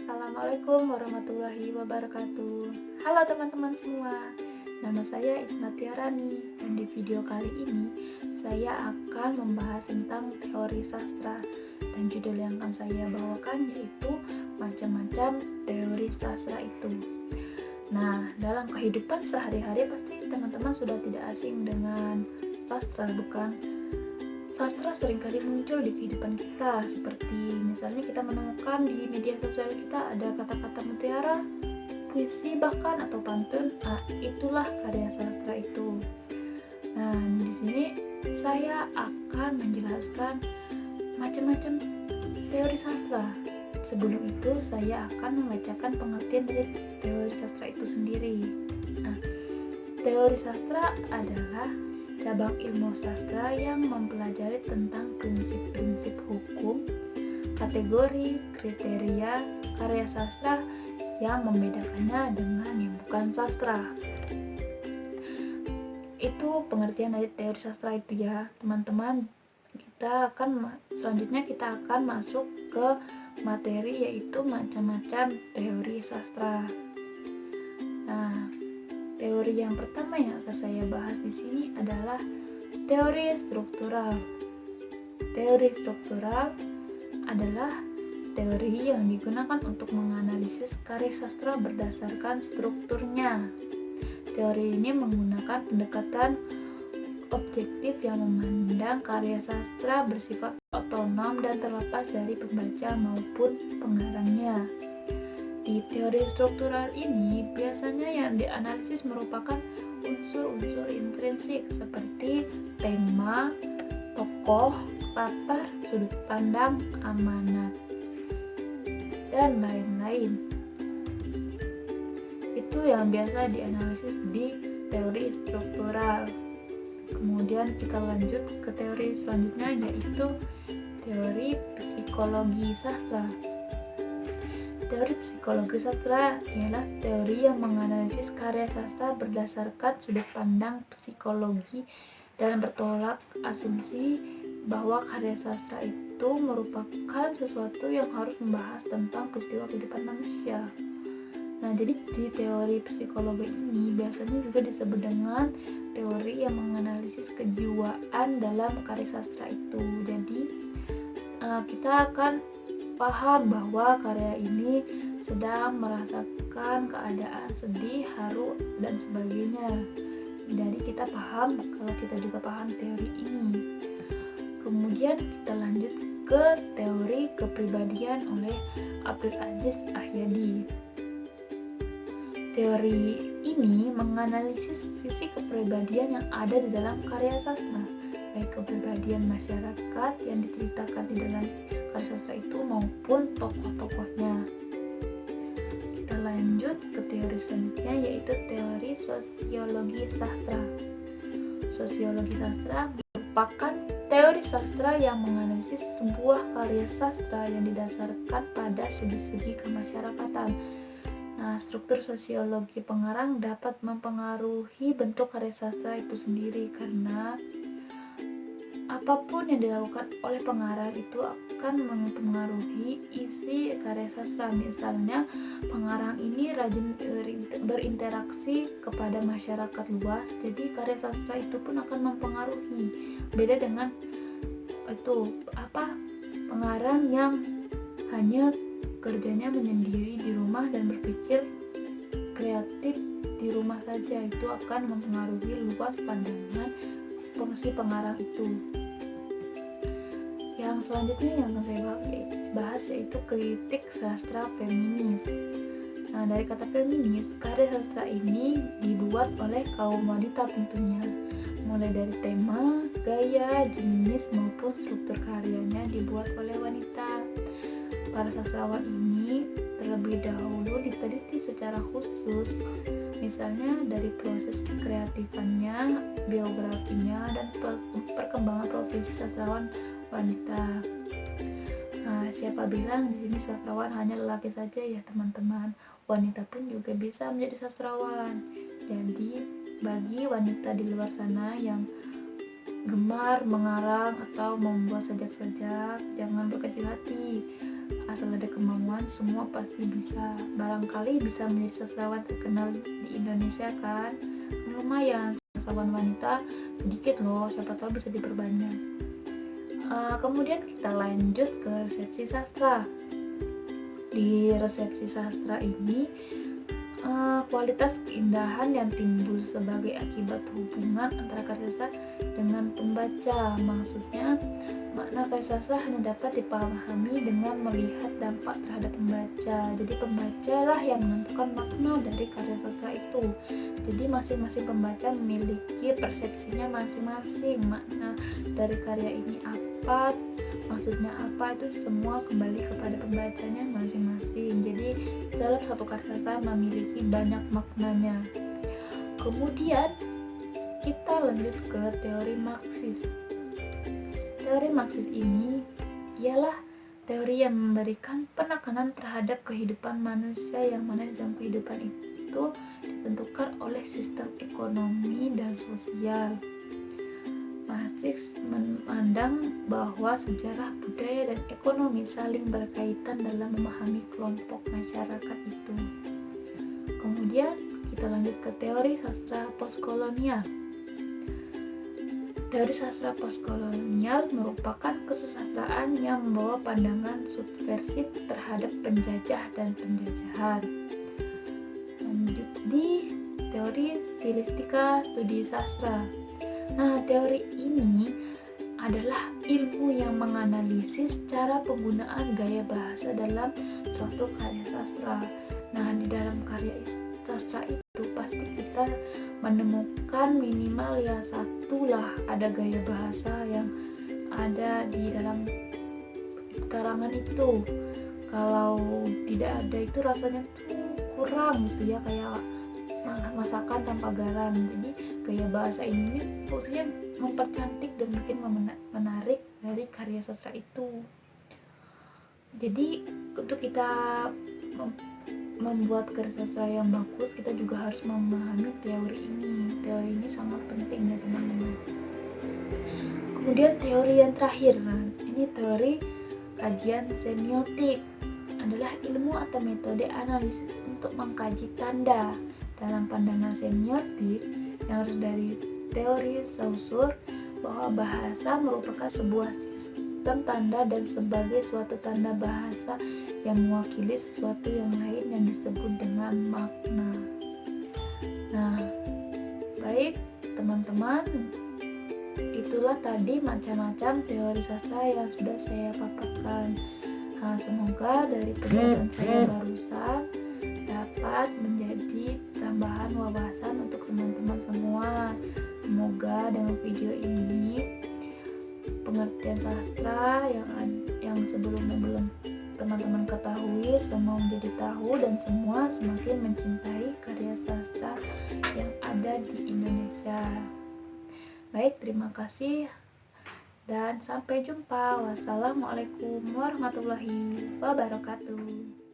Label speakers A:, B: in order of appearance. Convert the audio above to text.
A: Assalamualaikum warahmatullahi wabarakatuh. Halo teman-teman semua, nama saya Isma Tiarani dan di video kali ini saya akan membahas tentang teori sastra dan judul yang akan saya bawakan yaitu macam-macam teori sastra itu. Nah, dalam kehidupan sehari-hari pasti teman-teman sudah tidak asing dengan sastra, bukan? Sastra seringkali muncul di kehidupan kita, seperti misalnya kita menemukan di media sosial kita ada kata-kata mutiara, puisi bahkan atau pantun. Nah, itulah karya sastra itu. Nah, di sini saya akan menjelaskan macam-macam teori sastra. Sebelum itu, saya akan membacakan pengertian dari teori sastra itu sendiri. Nah, teori sastra adalah cabang ilmu sastra yang mempelajari tentang prinsip-prinsip hukum, kategori, kriteria, karya sastra yang membedakannya dengan yang bukan sastra. Itu pengertian dari teori sastra itu ya, teman-teman. Selanjutnya kita akan masuk ke materi yaitu macam-macam teori sastra. Nah, teori yang pertama yang akan saya bahas di sini adalah teori struktural. Teori struktural adalah teori yang digunakan untuk menganalisis karya sastra berdasarkan strukturnya. Teori ini menggunakan pendekatan objektif yang memandang karya sastra bersifat otonom dan terlepas dari pembaca maupun pengarangnya. Di teori struktural ini, biasanya yang dianalisis merupakan unsur-unsur intrinsik seperti tema, tokoh, latar, sudut pandang, amanat, dan lain-lain. Itu yang biasa dianalisis di teori struktural. Kemudian kita lanjut ke teori selanjutnya yaitu teori psikologi sastra. Teori psikologi sastra ialah teori yang menganalisis karya sastra berdasarkan sudut pandang psikologi dan bertolak asumsi bahwa karya sastra itu merupakan sesuatu yang harus membahas tentang peristiwa kehidupan manusia. Nah, jadi di teori psikologi ini biasanya juga disebut dengan teori yang menganalisis kejiwaan dalam karya sastra itu. Jadi kita akan paham bahwa karya ini sedang merasakan keadaan sedih, haru, dan sebagainya. Jadi kita paham kalau kita juga paham teori ini. Kemudian kita lanjut ke teori kepribadian oleh Abdul Aziz Ahyadi. Teori ini menganalisis sisi kepribadian yang ada di dalam karya sastra, baik kepribadian masyarakat yang diceritakan di dalam karya sastra itu maupun tokoh-tokohnya. Kita lanjut ke teori selanjutnya yaitu teori sosiologi sastra. Sosiologi sastra merupakan teori sastra yang menganalisis sebuah karya sastra yang didasarkan pada segi-segi kemasyarakatan. Nah, struktur sosiologi pengarang dapat mempengaruhi bentuk karya sastra itu sendiri karena apapun yang dilakukan oleh pengarang itu akan mempengaruhi isi karya sastra. Misalnya, pengarang ini rajin berinteraksi kepada masyarakat luas, jadi karya sastra itu pun akan mempengaruhi. Beda dengan pengarang yang hanya kerjanya menyendiri di rumah dan berpikir kreatif di rumah saja, itu akan mempengaruhi luas pandangan fungsi pengarang itu. Yang selanjutnya yang akan saya bahas yaitu kritik sastra feminis. Nah, dari kata feminis, karya sastra ini dibuat oleh kaum wanita tentunya. Mulai dari tema, gaya, jenis maupun struktur karyanya dibuat oleh wanita. Para sastrawan ini terlebih dahulu diteliti secara khusus, misalnya dari proses kreatifannya, biografinya, dan perkembangan profesi sastrawan wanita. Nah, siapa bilang di sini sastrawan hanya lelaki saja ya teman-teman? Wanita pun juga bisa menjadi sastrawan. Jadi bagi wanita di luar sana yang gemar mengarang atau membuat sajak-sajak, jangan berkecil hati. asal ada kemauan semua pasti bisa. Barangkali bisa menjadi sastrawan terkenal di Indonesia kan lumayan, sastrawan wanita sedikit loh, siapa tahu bisa diperbanyak. Kemudian kita lanjut ke resepsi sastra. Di resepsi sastra ini kualitas keindahan yang timbul sebagai akibat hubungan antara karya sastra dengan pembaca. Maksudnya makna karya sastra hanya dapat dipahami dengan melihat dampak terhadap pembaca. Jadi pembaca lah yang menentukan makna dari karya sastra itu. Jadi masing-masing pembaca memiliki persepsinya masing-masing. Makna dari karya ini apa, maksudnya apa, itu semua kembali kepada pembacanya masing-masing. Jadi dalam satu karya sastra memiliki banyak maknanya. Kemudian kita lanjut ke teori Marxis. Teori Marxis ini ialah teori yang memberikan penekanan terhadap kehidupan manusia, yang mana dalam kehidupan itu ditentukan oleh sistem ekonomi dan sosial. Marxis memandang bahwa sejarah, budaya, dan ekonomi saling berkaitan dalam memahami kelompok masyarakat itu. Kemudian kita lanjut ke teori sastra postkolonial. Teori sastra postkolonial merupakan kesusastraan yang membawa pandangan subversif terhadap penjajah dan penjajahan. Lanjut di teori stilistika studi sastra. Nah, teori ini adalah ilmu yang menganalisis cara penggunaan gaya bahasa dalam suatu karya sastra. Nah, di dalam karya sastra itu pasti kita menemukan minimal ya satu lah ada gaya bahasa yang ada di dalam karangan itu. Kalau tidak ada itu rasanya tuh kurang gitu ya, kayak masakan tanpa garam. Jadi gaya bahasa ini fungsinya mempercantik dan bikin menarik dari karya sastra itu. Jadi untuk kita membuat karya sastra yang bagus, kita juga harus memahami teori ini. Teori ini sangat penting ya teman-teman. Kemudian teori yang terakhir, ini teori kajian semiotik, adalah ilmu atau metode analisis untuk mengkaji tanda. Dalam pandangan semiotik yang harus dari teori Saussure, bahwa bahasa merupakan sebuah sistem tanda dan sebagai suatu tanda bahasa yang mewakili sesuatu yang lain yang disebut dengan makna. Nah, baik teman-teman, itulah tadi macam-macam teori sastra yang sudah saya paparkan. Semoga dari penjelasan saya barusan dapat menjadi tambahan wawasan untuk teman-teman semua. Semoga dengan video ini pengertian sastra yang sebelumnya belum teman-teman ketahui semua menjadi tahu, dan semua semakin mencintai karya sastra yang ada di Indonesia. Baik, terima kasih dan sampai jumpa. Wassalamualaikum warahmatullahi wabarakatuh.